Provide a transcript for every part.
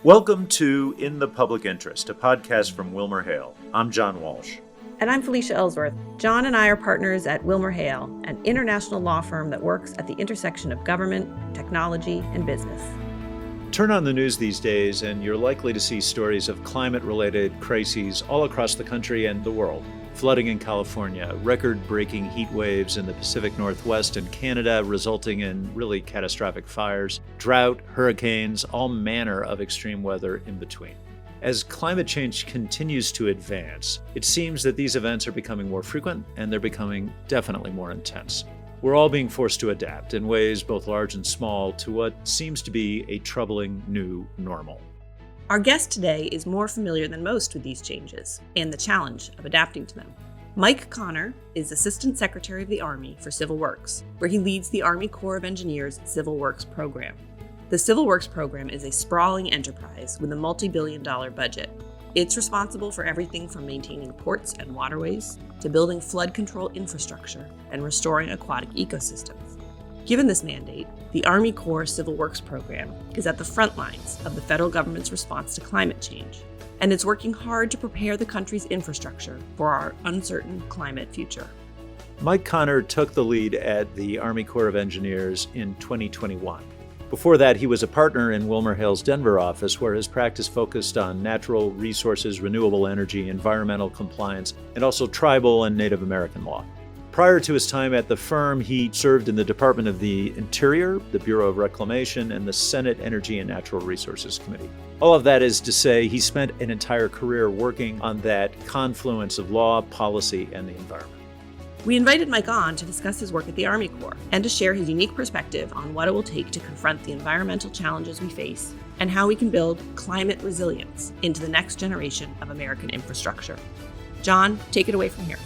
Welcome to In the Public Interest, a podcast from WilmerHale. I'm John Walsh. And I'm Felicia Ellsworth. John and I are partners at WilmerHale, an international law firm that works at the intersection of government, technology, and business. Turn on the news these days and you're likely to see stories of climate-related crises all across the country and the world. Flooding in California, record-breaking heat waves in the Pacific Northwest and Canada resulting in really catastrophic fires, drought, hurricanes, all manner of extreme weather in between. As climate change continues to advance, it seems that these events are becoming more frequent and they're becoming definitely more intense. We're all being forced to adapt in ways both large and small to what seems to be a troubling new normal. Our guest today is more familiar than most with these changes and the challenge of adapting to them. Mike Connor is Assistant Secretary of the Army for Civil Works, where he leads the Army Corps of Engineers Civil Works program. The Civil Works program is a sprawling enterprise with a multi-billion-dollar budget. It's responsible for everything from maintaining ports and waterways to building flood control infrastructure and restoring aquatic ecosystems. Given this mandate, the Army Corps Civil Works program is at the front lines of the federal government's response to climate change, and it's working hard to prepare the country's infrastructure for our uncertain climate future. Mike Connor took the lead at the Army Corps of Engineers in 2021. Before that, he was a partner in WilmerHale's Denver office, where his practice focused on natural resources, renewable energy, environmental compliance, and also tribal and Native American law. Prior to his time at the firm, he served in the Department of the Interior, the Bureau of Reclamation, and the Senate Energy and Natural Resources Committee. All of that is to say, he spent an entire career working on that confluence of law, policy, and the environment. We invited Mike on to discuss his work at the Army Corps and to share his unique perspective on what it will take to confront the environmental challenges we face and how we can build climate resilience into the next generation of American infrastructure. John, take it away from here.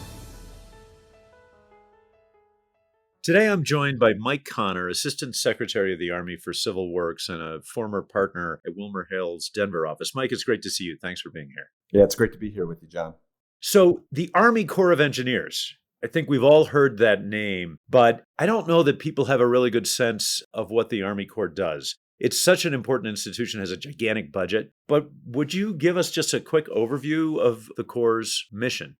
Today, I'm joined by Mike Connor, Assistant Secretary of the Army for Civil Works and a former partner at WilmerHale's Denver office. Mike, it's great to see you. Thanks for being here. Yeah, it's great to be here with you, John. So, the Army Corps of Engineers, I think we've all heard that name, but I don't know that people have a really good sense of what the Army Corps does. It's such an important institution, has a gigantic budget, but would you give us just a quick overview of the Corps' mission?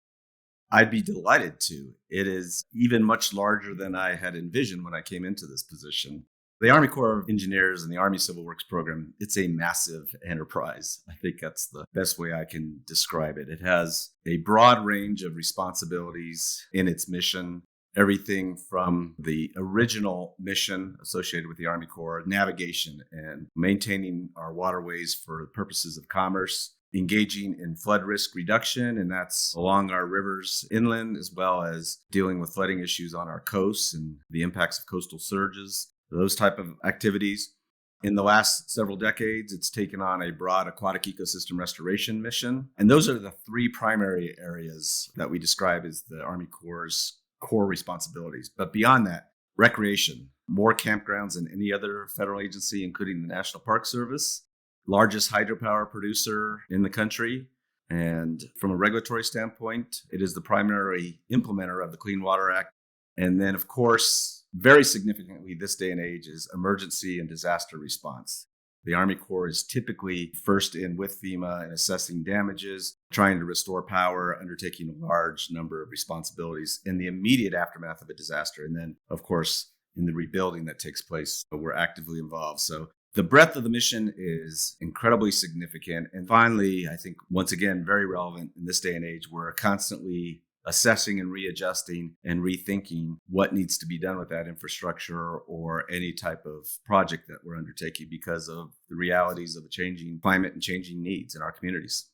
I'd be delighted to. It is even much larger than I had envisioned when I came into this position. The Army Corps of Engineers and the Army Civil Works program, it's a massive enterprise. I think that's the best way I can describe it. It has a broad range of responsibilities in its mission, everything from the original mission associated with the Army Corps, navigation and maintaining our waterways for purposes of commerce, engaging in flood risk reduction, and that's along our rivers inland, as well as dealing with flooding issues on our coasts and the impacts of coastal surges, those type of activities. In the last several decades, it's taken on a broad aquatic ecosystem restoration mission. And those are the three primary areas that we describe as the Army Corps' core responsibilities. But beyond that, recreation, more campgrounds than any other federal agency, including the National Park Service, largest hydropower producer in the country. And from a regulatory standpoint, it is the primary implementer of the Clean Water Act. And then, of course, very significantly this day and age is emergency and disaster response. The Army Corps is typically first in with FEMA and assessing damages, trying to restore power, undertaking a large number of responsibilities in the immediate aftermath of a disaster. And then, of course, in the rebuilding that takes place, we're actively involved. So the breadth of the mission is incredibly significant. And finally, I think, once again, very relevant in this day and age, we're constantly assessing and readjusting and rethinking what needs to be done with that infrastructure or any type of project that we're undertaking because of the realities of a changing climate and changing needs in our communities.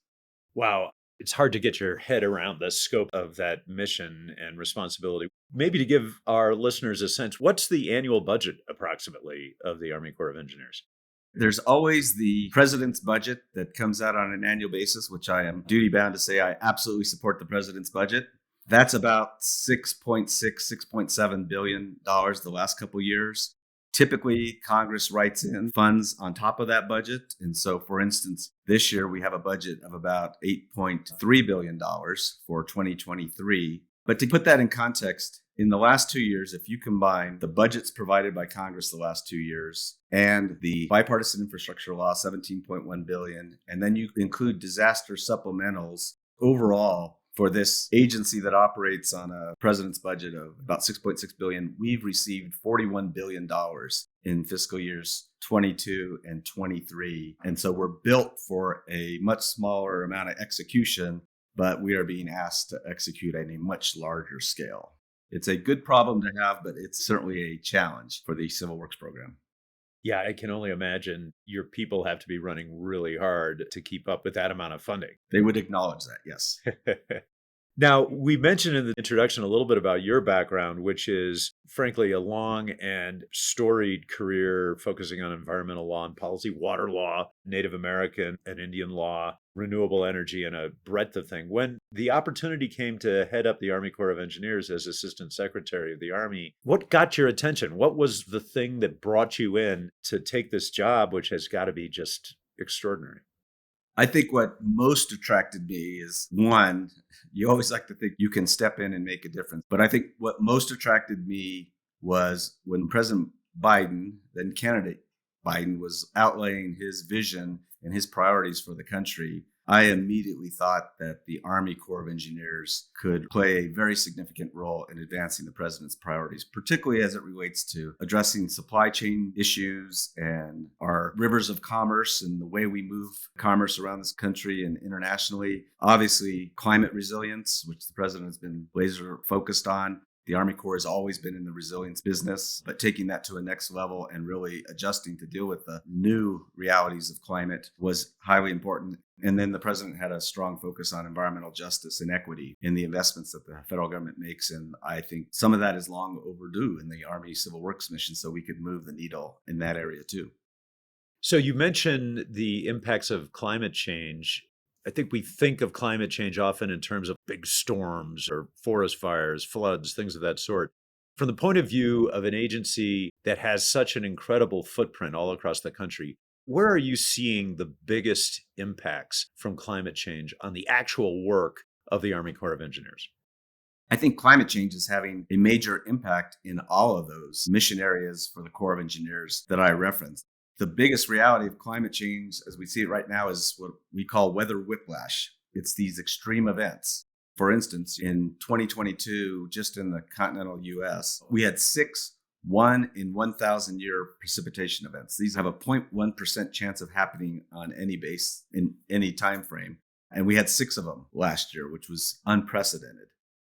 Wow. It's hard to get your head around the scope of that mission and responsibility. Maybe to give our listeners a sense, what's the annual budget approximately of the Army Corps of Engineers? There's always the president's budget that comes out on an annual basis, which I am duty bound to say I absolutely support the president's budget. That's about $6.7 billion the last couple of years. Typically, Congress writes in funds on top of that budget. And so, for instance, this year we have a budget of about $8.3 billion for 2023. But to put that in context, In the last 2 years, if you combine the budgets provided by Congress the last 2 years and the bipartisan infrastructure law, 17.1 billion, and then you include disaster supplementals overall for this agency that operates on a president's budget of about 6.6 billion, we've received $41 billion in fiscal years 22 and 23. And so we're built for a much smaller amount of execution, but we are being asked to execute at a much larger scale. It's a good problem to have, but it's certainly a challenge for the Civil Works program. Yeah, I can only imagine your people have to be running really hard to keep up with that amount of funding. They would acknowledge that, yes. Now, we mentioned in the introduction a little bit about your background, which is frankly a long and storied career focusing on environmental law and policy, water law, Native American and Indian law, renewable energy, and a breadth of thing. When the opportunity came to head up the Army Corps of Engineers as Assistant Secretary of the Army, what got your attention? What was the thing that brought you in to take this job, which has got to be just extraordinary? I think what most attracted me is one, you always like to think you can step in and make a difference. But I think what most attracted me was when President Biden, then candidate Biden, was outlaying his vision and his priorities for the country. I immediately thought that the Army Corps of Engineers could play a very significant role in advancing the president's priorities, particularly as it relates to addressing supply chain issues and our rivers of commerce and the way we move commerce around this country and internationally. Obviously, climate resilience, which the president has been laser focused on. The Army Corps has always been in the resilience business, but taking that to a next level and really adjusting to deal with the new realities of climate was highly important. And then the president had a strong focus on environmental justice and equity in the investments that the federal government makes. And I think some of that is long overdue in the Army Civil Works mission, so we could move the needle in that area too. So you mentioned the impacts of climate change. I think we think of climate change often in terms of big storms or forest fires, floods, things of that sort. From the point of view of an agency that has such an incredible footprint all across the country, where are you seeing the biggest impacts from climate change on the actual work of the Army Corps of Engineers? I think climate change is having a major impact in all of those mission areas for the Corps of Engineers that I referenced. The biggest reality of climate change, as we see it right now, is what we call weather whiplash. It's these extreme events. For instance, in 2022, just in the continental US, we had 1 in 1,000 year precipitation events. These have a 0.1% chance of happening on any base in any time frame. And we had 6 of them last year, which was unprecedented.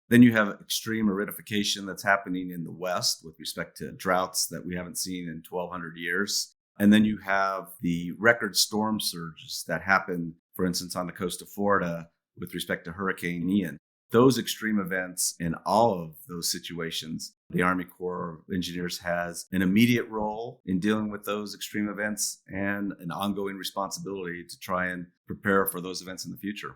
Then you have extreme aridification that's happening in the West with respect to droughts that we haven't seen in 1,200 years. And then you have the record storm surges that happen, for instance, on the coast of Florida with respect to Hurricane Ian. Those extreme events in all of those situations, the Army Corps of Engineers has an immediate role in dealing with those extreme events and an ongoing responsibility to try and prepare for those events in the future.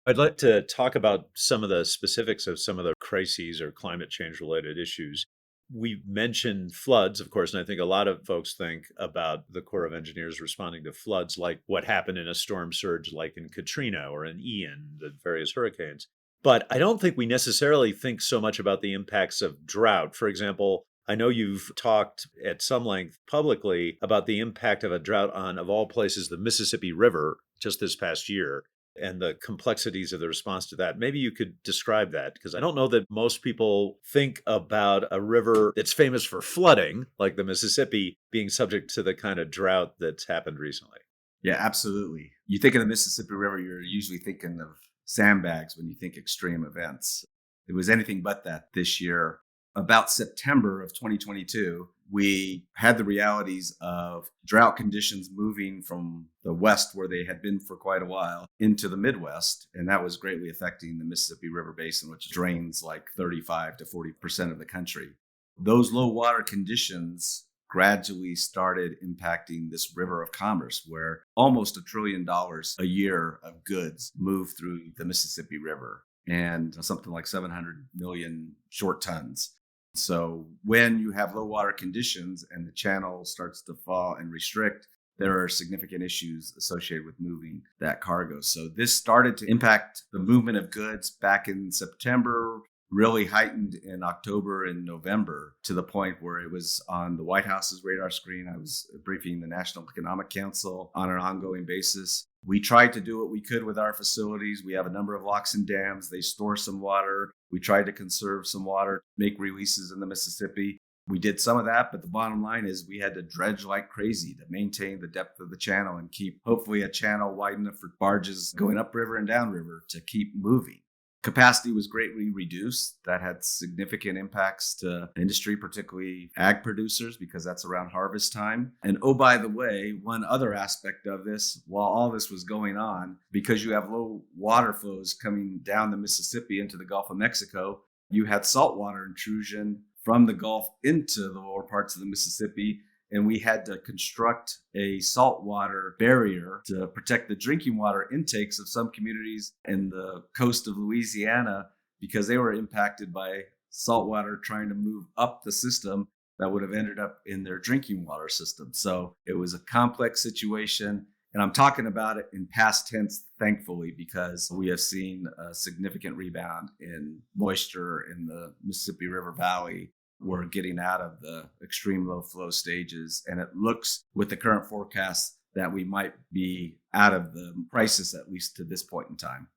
I'd like to talk about some of the specifics of some of the crises or climate change related issues. We mentioned floods, of course, and I think a lot of folks think about the Corps of Engineers responding to floods like what happened in a storm surge like in Katrina or in Ian, the various hurricanes. But I don't think we necessarily think so much about the impacts of drought. For example, I know you've talked at some length publicly about the impact of a drought on, of all places, the Mississippi River just this past year and the complexities of the response to that. Maybe you could describe that, because I don't know that most people think about a river that's famous for flooding, like the Mississippi, being subject to the kind of drought that's happened recently. Yeah, absolutely. You think of the Mississippi River, you're usually thinking of sandbags when you think extreme events. It was anything but that this year. About September of 2022, we had the realities of drought conditions moving from the West, where they had been for quite a while, into the Midwest. And that was greatly affecting the Mississippi River Basin, which drains like 35 to 40% of the country. Those low water conditions gradually started impacting this river of commerce, where almost $1 trillion a year of goods move through the Mississippi River, and something like 700 million short tons. So when you have low water conditions and the channel starts to fall and restrict, there are significant issues associated with moving that cargo. So this started to impact the movement of goods back in September. really heightened in October and November to the point where it was on the White House's radar screen. I was briefing the National Economic Council on an ongoing basis. We tried to do what we could with our facilities. We have a number of locks and dams. They store some water. We tried to conserve some water, make releases in the Mississippi. We did some of that, but the bottom line is we had to dredge like crazy to maintain the depth of the channel and keep hopefully a channel wide enough for barges going upriver and downriver to keep moving. Capacity was greatly reduced. That had significant impacts to industry, particularly ag producers, because that's around harvest time. And oh, by the way, one other aspect of this, while all this was going on, because you have low water flows coming down the Mississippi into the Gulf of Mexico, you had saltwater intrusion from the Gulf into the lower parts of the Mississippi. And we had to construct a saltwater barrier to protect the drinking water intakes of some communities in the coast of Louisiana because they were impacted by saltwater trying to move up the system that would have ended up in their drinking water system. So it was a complex situation. And I'm talking about it in past tense, thankfully, because we have seen a significant rebound in moisture in the Mississippi River Valley. We're getting out of the extreme low flow stages. And it looks with the current forecast that we might be out of the crisis, at least to this point in time.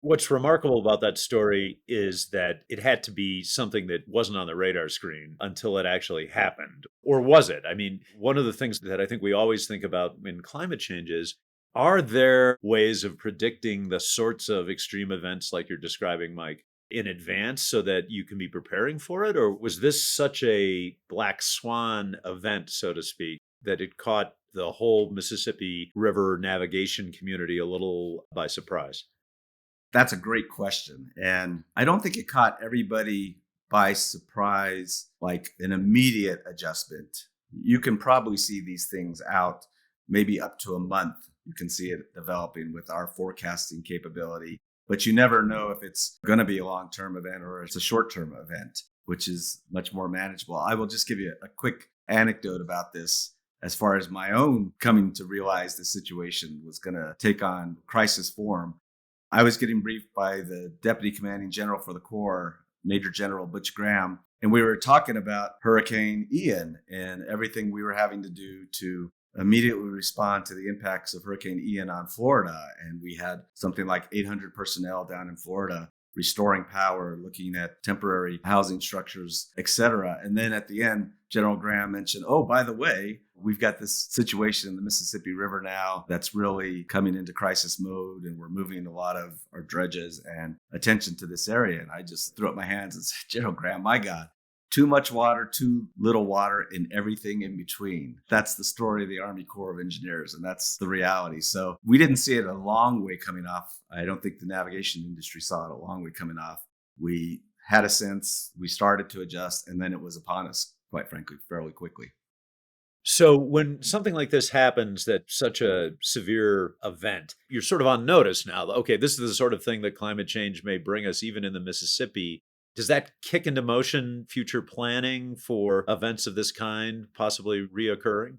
What's remarkable about that story is that it had to be something that wasn't on the radar screen until it actually happened. Or was it? I mean, one of the things that I think we always think about in climate change is, are there ways of predicting the sorts of extreme events like you're describing, Mike, in advance so that you can be preparing for it? Or was this such a black swan event, so to speak, that it caught the whole Mississippi River navigation community a little by surprise? That's a great question. And I don't think it caught everybody by surprise, like an immediate adjustment. You can probably see these things out maybe up to a month. You can see it developing with our forecasting capability. But you never know if it's going to be a long-term event or it's a short-term event, which is much more manageable. I will just give you a quick anecdote about this as far as my own coming to realize the situation was going to take on crisis form. I was getting briefed by the Deputy Commanding General for the Corps, Major General Butch Graham, and we were talking about Hurricane Ian and everything we were having to do to immediately respond to the impacts of Hurricane Ian on Florida. And we had something like 800 personnel down in Florida restoring power, looking at temporary housing structures, et cetera. And then at the end, General Graham mentioned, oh, by the way, we've got this situation in the Mississippi River now that's really coming into crisis mode, and we're moving a lot of our dredges and attention to this area. And I just threw up my hands and said, General Graham, my God, too much water, too little water, and everything in between. That's the story of the Army Corps of Engineers, and that's the reality. So we didn't see it a long way coming off. I don't think the navigation industry saw it a long way coming off. We had a sense, we started to adjust, and then it was upon us, quite frankly, fairly quickly. So when something like this happens, that's such a severe event, you're sort of on notice now. Okay, this is the sort of thing that climate change may bring us even in the Mississippi. Does that kick into motion future planning for events of this kind possibly reoccurring?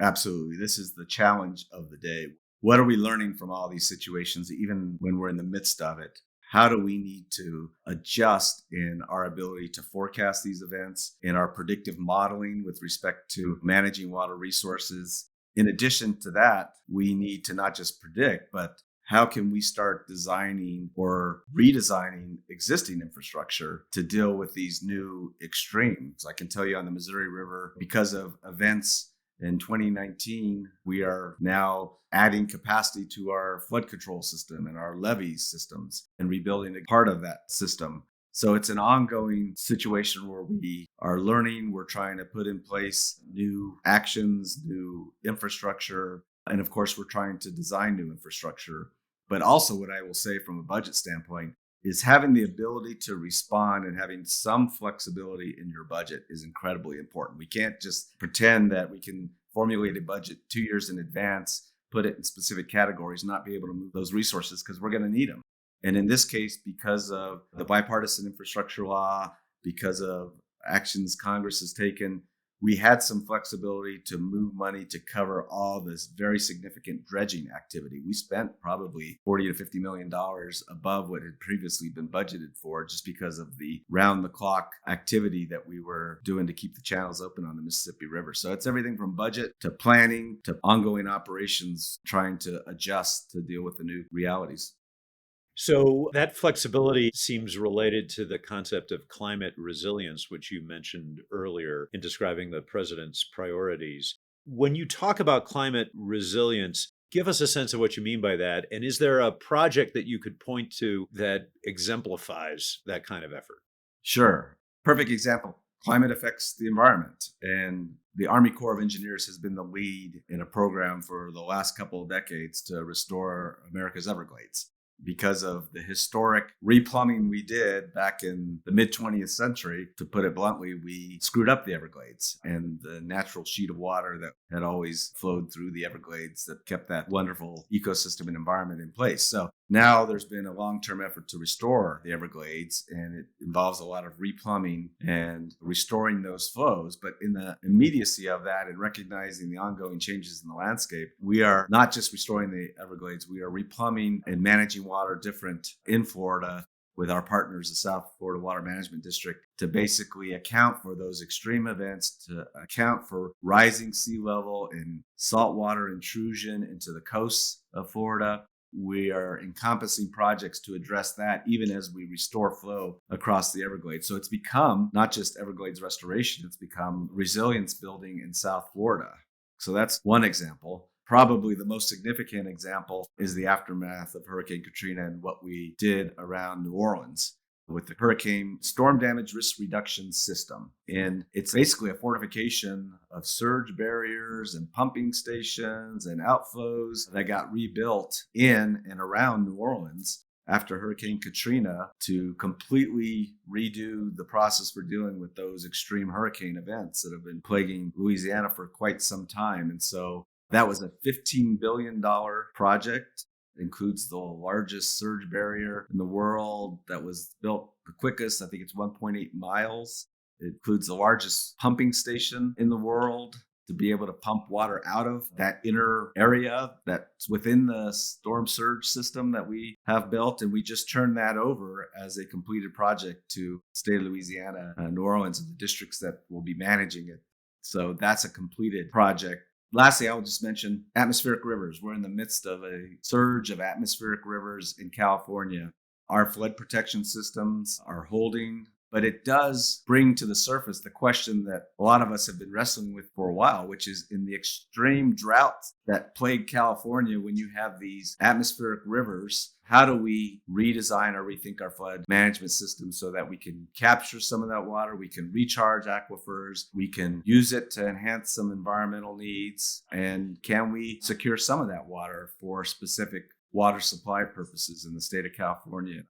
Absolutely. This is the challenge of the day. What are we learning from all these situations, even when we're in the midst of it? How do we need to adjust in our ability to forecast these events, in our predictive modeling with respect to managing water resources? In addition to that, we need to not just predict, but how can we start designing or redesigning existing infrastructure to deal with these new extremes? I can tell you on the Missouri River, because of events in 2019, we are now adding capacity to our flood control system and our levee systems and rebuilding a part of that system. So it's an ongoing situation where we are learning. We're trying to put in place new actions, new infrastructure. And of course, we're trying to design new infrastructure. But also what I will say from a budget standpoint is having the ability to respond and having some flexibility in your budget is incredibly important. We can't just pretend that we can formulate a budget 2 years in advance, put it in specific categories, not be able to move those resources because we're going to need them. And in this case, because of the bipartisan infrastructure law, because of actions Congress has taken, we had some flexibility to move money to cover all this very significant dredging activity. We spent probably $40 to $50 million above what had previously been budgeted for, just because of the round the clock activity that we were doing to keep the channels open on the Mississippi River. So it's everything from budget to planning to ongoing operations, trying to adjust to deal with the new realities. So that flexibility seems related to the concept of climate resilience, which you mentioned earlier in describing the president's priorities. When you talk about climate resilience, give us a sense of what you mean by that. And is there a project that you could point to that exemplifies that kind of effort? Sure. Perfect example. Climate affects the environment. And the Army Corps of Engineers has been the lead in a program for the last couple of decades to restore America's Everglades. Because of the historic replumbing we did back in the mid 20th century, to put it bluntly, we screwed up the Everglades and the natural sheet of water that had always flowed through the Everglades that kept that wonderful ecosystem and environment in place. So now there's been a long-term effort to restore the Everglades, and it involves a lot of replumbing and restoring those flows. But in the immediacy of that and recognizing the ongoing changes in the landscape, we are not just restoring the Everglades, we are replumbing and managing water different in Florida with our partners, the South Florida Water Management District, to basically account for those extreme events, to account for rising sea level and saltwater intrusion into the coasts of Florida. We are encompassing projects to address that even as we restore flow across the Everglades. So it's become not just Everglades restoration, it's become resilience building in South Florida. So that's one example. Probably the most significant example is the aftermath of Hurricane Katrina and what we did around New Orleans with the Hurricane Storm Damage Risk Reduction System. And it's basically a fortification of surge barriers and pumping stations and outflows that got rebuilt in and around New Orleans after Hurricane Katrina to completely redo the process for dealing with those extreme hurricane events that have been plaguing Louisiana for quite some time. And so that was a $15 billion project. Includes the largest surge barrier in the world that was built the quickest. I think it's 1.8 miles. It includes the largest pumping station in the world to be able to pump water out of that inner area that's within the storm surge system that we have built. And we just turned that over as a completed project to the state of Louisiana, New Orleans, and the districts that will be managing it. So that's a completed project. Lastly, I will just mention atmospheric rivers. We're in the midst of a surge of atmospheric rivers in California. Our flood protection systems are holding, but it does bring to the surface the question that a lot of us have been wrestling with for a while, which is in the extreme droughts that plague California, when you have these atmospheric rivers, how do we redesign or rethink our flood management system so that we can capture some of that water, we can recharge aquifers, we can use it to enhance some environmental needs, and can we secure some of that water for specific water supply purposes in the state of California?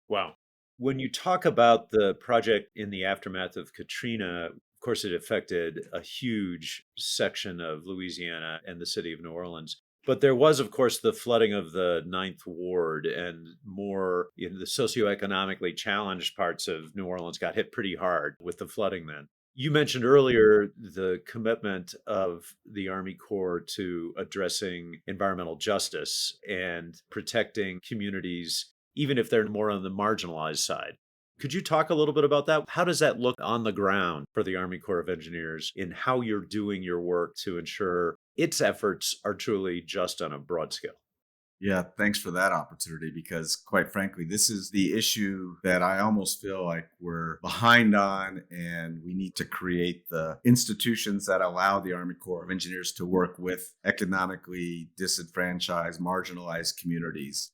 Wow. When you talk about the project in the aftermath of Katrina, of course, it affected a huge section of Louisiana and the city of New Orleans. But there was, of course, the flooding of the Ninth Ward, and more in the socioeconomically challenged parts of New Orleans got hit pretty hard with the flooding then. You mentioned earlier the commitment of the Army Corps to addressing environmental justice and protecting communities, even if they're more on the marginalized side. Could you talk a little bit about that? How does that look on the ground for the Army Corps of Engineers in how you're doing your work to ensure its efforts are truly just on a broad scale? Yeah, thanks for that opportunity, because quite frankly, this is the issue that I almost feel like we're behind on, and we need to create the institutions that allow the Army Corps of Engineers to work with economically disenfranchised, marginalized communities.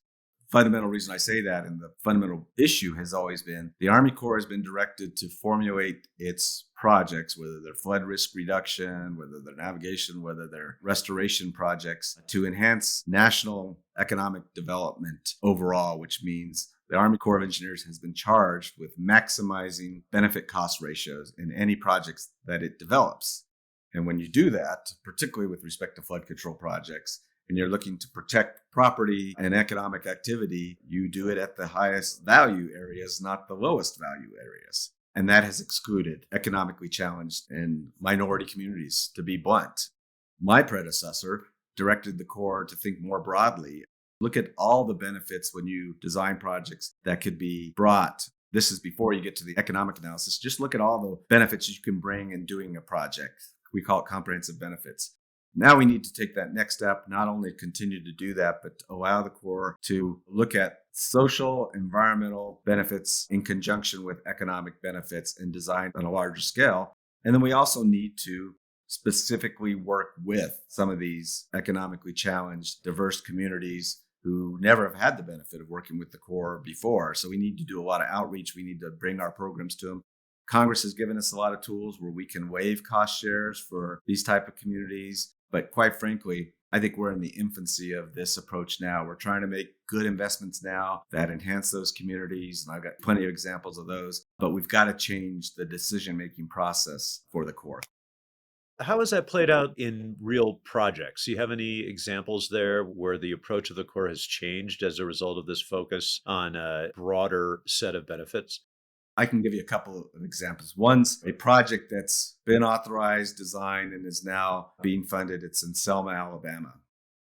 Fundamental reason I say that, and the fundamental issue has always been the Army Corps has been directed to formulate its projects, whether they're flood risk reduction, whether they're navigation, whether they're restoration projects, to enhance national economic development overall, which means the Army Corps of Engineers has been charged with maximizing benefit cost ratios in any projects that it develops. And when you do that, particularly with respect to flood control projects, and you're looking to protect property and economic activity, you do it at the highest value areas, not the lowest value areas. And that has excluded economically challenged and minority communities, to be blunt. My predecessor directed the Corps to think more broadly. Look at all the benefits when you design projects that could be brought. This is before you get to the economic analysis. Just look at all the benefits you can bring in doing a project. We call it comprehensive benefits. Now we need to take that next step, not only continue to do that, but allow the Corps to look at social, environmental benefits in conjunction with economic benefits and design on a larger scale. And then we also need to specifically work with some of these economically challenged, diverse communities who never have had the benefit of working with the Corps before. So we need to do a lot of outreach. We need to bring our programs to them. Congress has given us a lot of tools where we can waive cost shares for these type of communities. But quite frankly, I think we're in the infancy of this approach now. We're trying to make good investments now that enhance those communities. And I've got plenty of examples of those, but we've got to change the decision-making process for the Corps. How has that played out in real projects? Do you have any examples there where the approach of the Corps has changed as a result of this focus on a broader set of benefits? I can give you a couple of examples. One's a project that's been authorized, designed, and is now being funded. It's in Selma, Alabama.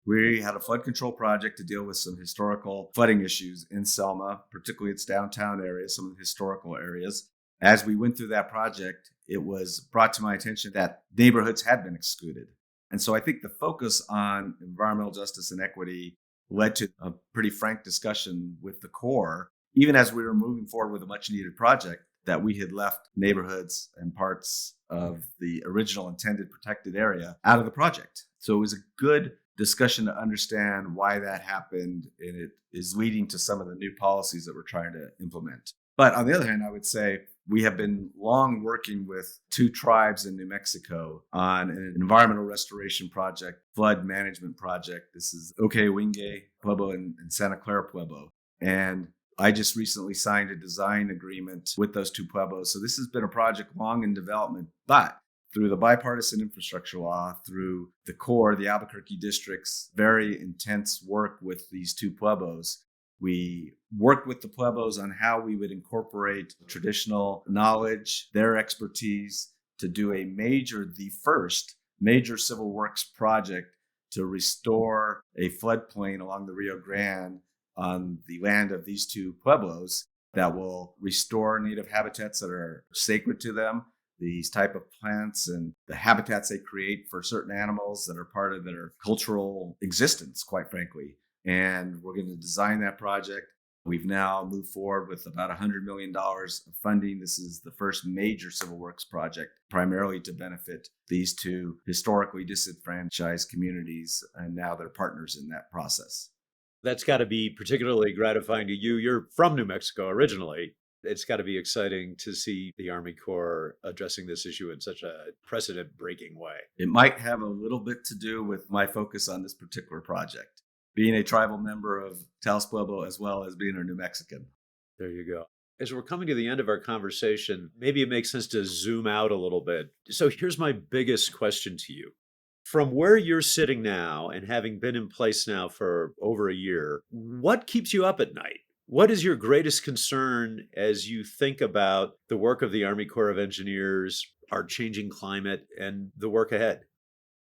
We had a flood control project to deal with some historical flooding issues in Selma, particularly its downtown area, some of the historical areas. As we went through that project, it was brought to my attention that neighborhoods had been excluded. And so I think the focus on environmental justice and equity led to a pretty frank discussion with the Corps, even as we were moving forward with a much needed project, that we had left neighborhoods and parts of the original intended protected area out of the project. So it was a good discussion to understand why that happened, and it is leading to some of the new policies that we're trying to implement. But on the other hand, I would say we have been long working with two tribes in New Mexico on an environmental restoration project, flood management project. This is Wingay Pueblo and Santa Clara Pueblo. And I just recently signed a design agreement with those two pueblos. So this has been a project long in development, but through the bipartisan infrastructure law, through the Corps, the Albuquerque district's very intense work with these two pueblos, we worked with the pueblos on how we would incorporate traditional knowledge, their expertise, to do the first major civil works project to restore a floodplain along the Rio Grande on the land of these two pueblos that will restore native habitats that are sacred to them, these type of plants and the habitats they create for certain animals that are part of their cultural existence, quite frankly. And we're going to design that project. We've now moved forward with about $100 million of funding. This is the first major civil works project, primarily to benefit these two historically disenfranchised communities, and now they're partners in that process. That's got to be particularly gratifying to you. You're from New Mexico originally. It's got to be exciting to see the Army Corps addressing this issue in such a precedent-breaking way. It might have a little bit to do with my focus on this particular project, being a tribal member of Taos Pueblo as well as being a New Mexican. There you go. As we're coming to the end of our conversation, maybe it makes sense to zoom out a little bit. So here's my biggest question to you. From where you're sitting now and having been in place now for over a year, what keeps you up at night? What is your greatest concern as you think about the work of the Army Corps of Engineers, our changing climate, and the work ahead?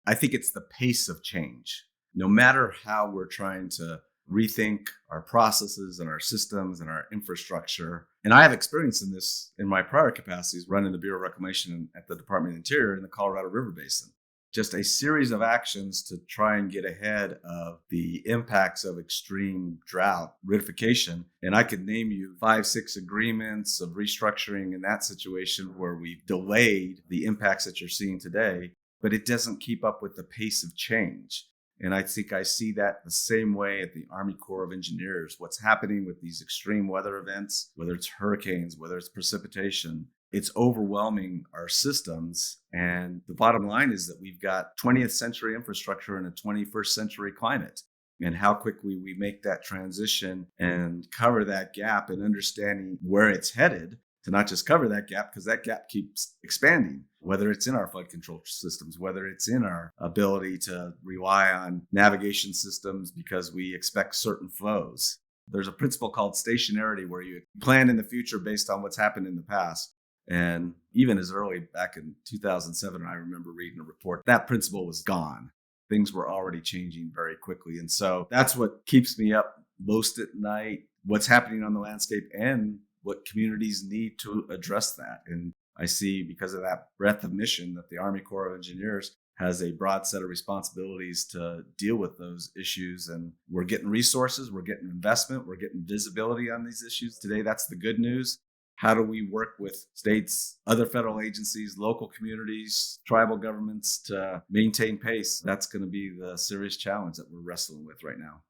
I think it's the pace of change. No matter how we're trying to rethink our processes and our systems and our infrastructure, and I have experience in this in my prior capacities running the Bureau of Reclamation at the Department of the Interior in the Colorado River Basin. Just a series of actions to try and get ahead of the impacts of extreme drought ridification. And I could name you 5, 6 agreements of restructuring in that situation where we've delayed the impacts that you're seeing today, but it doesn't keep up with the pace of change. And I think I see that the same way at the Army Corps of Engineers. What's happening with these extreme weather events, whether it's hurricanes, whether it's precipitation, it's overwhelming our systems. And the bottom line is that we've got 20th century infrastructure in a 21st century climate. And how quickly we make that transition and cover that gap and understanding where it's headed, to not just cover that gap, because that gap keeps expanding, whether it's in our flood control systems, whether it's in our ability to rely on navigation systems because we expect certain flows. There's a principle called stationarity where you plan in the future based on what's happened in the past. And even as early back in 2007, I remember reading a report that principle was gone. Things were already changing very quickly. And so that's what keeps me up most at night, what's happening on the landscape and what communities need to address that. And I see, because of that breadth of mission, that the Army Corps of Engineers has a broad set of responsibilities to deal with those issues. And we're getting resources, we're getting investment, we're getting visibility on these issues today. That's the good news. How do we work with states, other federal agencies, local communities, tribal governments to maintain pace? That's going to be the serious challenge that we're wrestling with right now.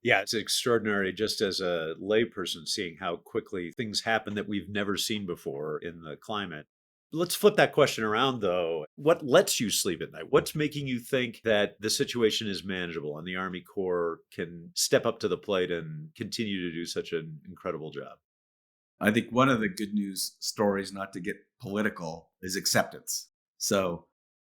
Yeah, it's extraordinary just as a layperson seeing how quickly things happen that we've never seen before in the climate. Let's flip that question around, though. What lets you sleep at night? What's making you think that the situation is manageable and the Army Corps can step up to the plate and continue to do such an incredible job? I think one of the good news stories, not to get political, is acceptance. So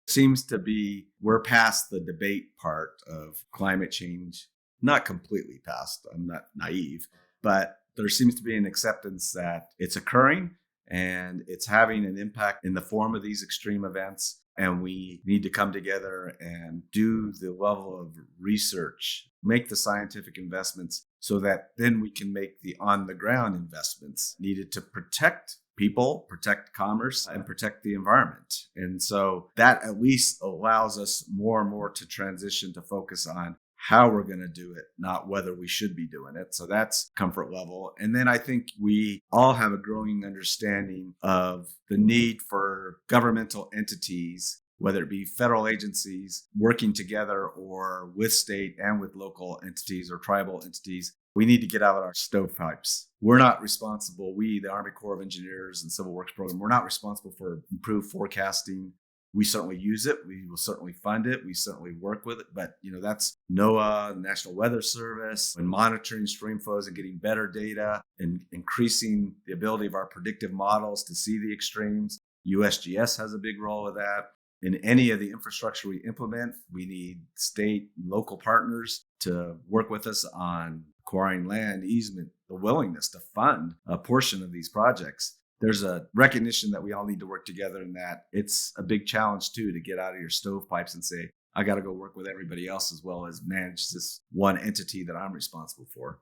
seems to be we're past the debate part of climate change, not completely past. I'm not naive, but there seems to be an acceptance that it's occurring and it's having an impact in the form of these extreme events. And we need to come together and do the level of research, make the scientific investments so that then we can make the on the ground investments needed to protect people, protect commerce, and protect the environment. And so that at least allows us more and more to transition to focus on how we're going to do it, not whether we should be doing it. So that's comfort level. And then I think we all have a growing understanding of the need for governmental entities, whether it be federal agencies working together or with state and with local entities or tribal entities. We need to get out of our stovepipes. We're not responsible. We, the Army Corps of Engineers and Civil Works Program, we're not responsible for improved forecasting. We certainly use it. We will certainly fund it. We certainly work with it. But, that's NOAA, National Weather Service, and monitoring stream flows and getting better data and increasing the ability of our predictive models to see the extremes. USGS has a big role with that. In any of the infrastructure we implement, we need state and local partners to work with us on acquiring land, easement, the willingness to fund a portion of these projects. There's a recognition that we all need to work together and that it's a big challenge too to get out of your stovepipes and say, I got to go work with everybody else as well as manage this one entity that I'm responsible for.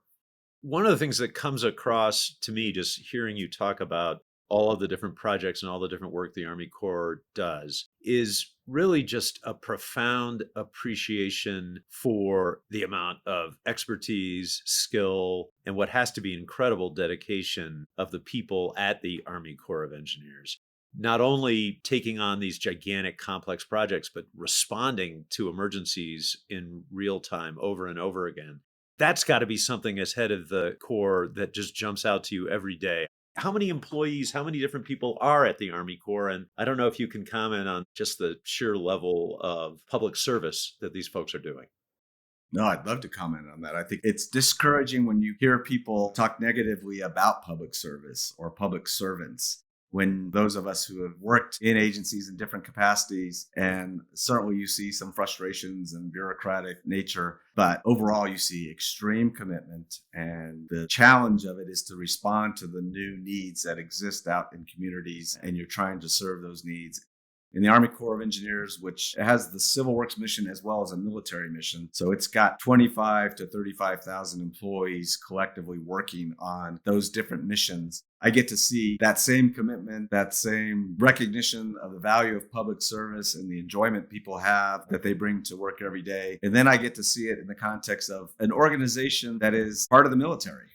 One of the things that comes across to me just hearing you talk about all of the different projects and all the different work the Army Corps does is really just a profound appreciation for the amount of expertise, skill, and what has to be incredible dedication of the people at the Army Corps of Engineers. Not only taking on these gigantic complex projects, but responding to emergencies in real time over and over again. That's got to be something as head of the Corps that just jumps out to you every day. How many employees, how many different people are at the Army Corps? And I don't know if you can comment on just the sheer level of public service that these folks are doing. No, I'd love to comment on that. I think it's discouraging when you hear people talk negatively about public service or public servants. When those of us who have worked in agencies in different capacities, and certainly you see some frustrations and bureaucratic nature, but overall you see extreme commitment. And the challenge of it is to respond to the new needs that exist out in communities, and you're trying to serve those needs. In the Army Corps of Engineers, which has the civil works mission as well as a military mission. So it's got 25 to 35,000 employees collectively working on those different missions. I get to see that same commitment, that same recognition of the value of public service and the enjoyment people have that they bring to work every day. And then I get to see it in the context of an organization that is part of the military.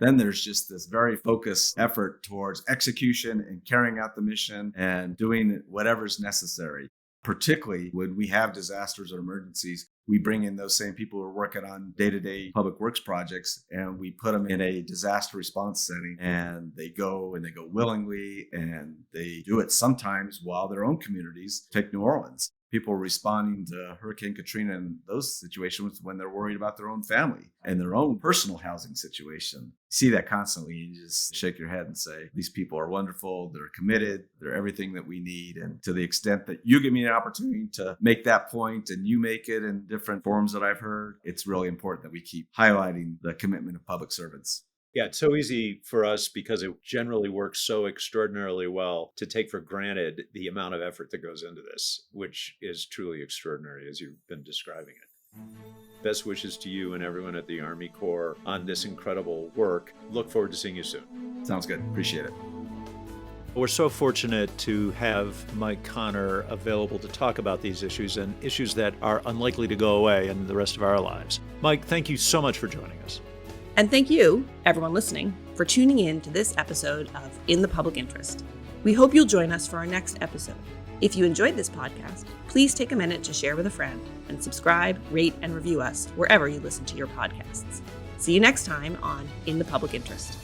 Then there's just this very focused effort towards execution and carrying out the mission and doing whatever's necessary. Particularly when we have disasters or emergencies, we bring in those same people who are working on day-to-day public works projects and we put them in a disaster response setting, and they go willingly, and they do it sometimes while their own communities. Take New Orleans. People responding to Hurricane Katrina in those situations when they're worried about their own family and their own personal housing situation. You see that constantly. You just shake your head and say, these people are wonderful. They're committed. They're everything that we need. And to the extent that you give me an opportunity to make that point and you make it in different forms that I've heard, it's really important that we keep highlighting the commitment of public servants. Yeah, it's so easy for us because it generally works so extraordinarily well to take for granted the amount of effort that goes into this, which is truly extraordinary as you've been describing it. Best wishes to you and everyone at the Army Corps on this incredible work. Look forward to seeing you soon. Sounds good. Appreciate it. We're so fortunate to have Mike Connor available to talk about these issues and issues that are unlikely to go away in the rest of our lives. Mike, thank you so much for joining us. And thank you, everyone listening, for tuning in to this episode of In the Public Interest. We hope you'll join us for our next episode. If you enjoyed this podcast, please take a minute to share with a friend and subscribe, rate, and review us wherever you listen to your podcasts. See you next time on In the Public Interest.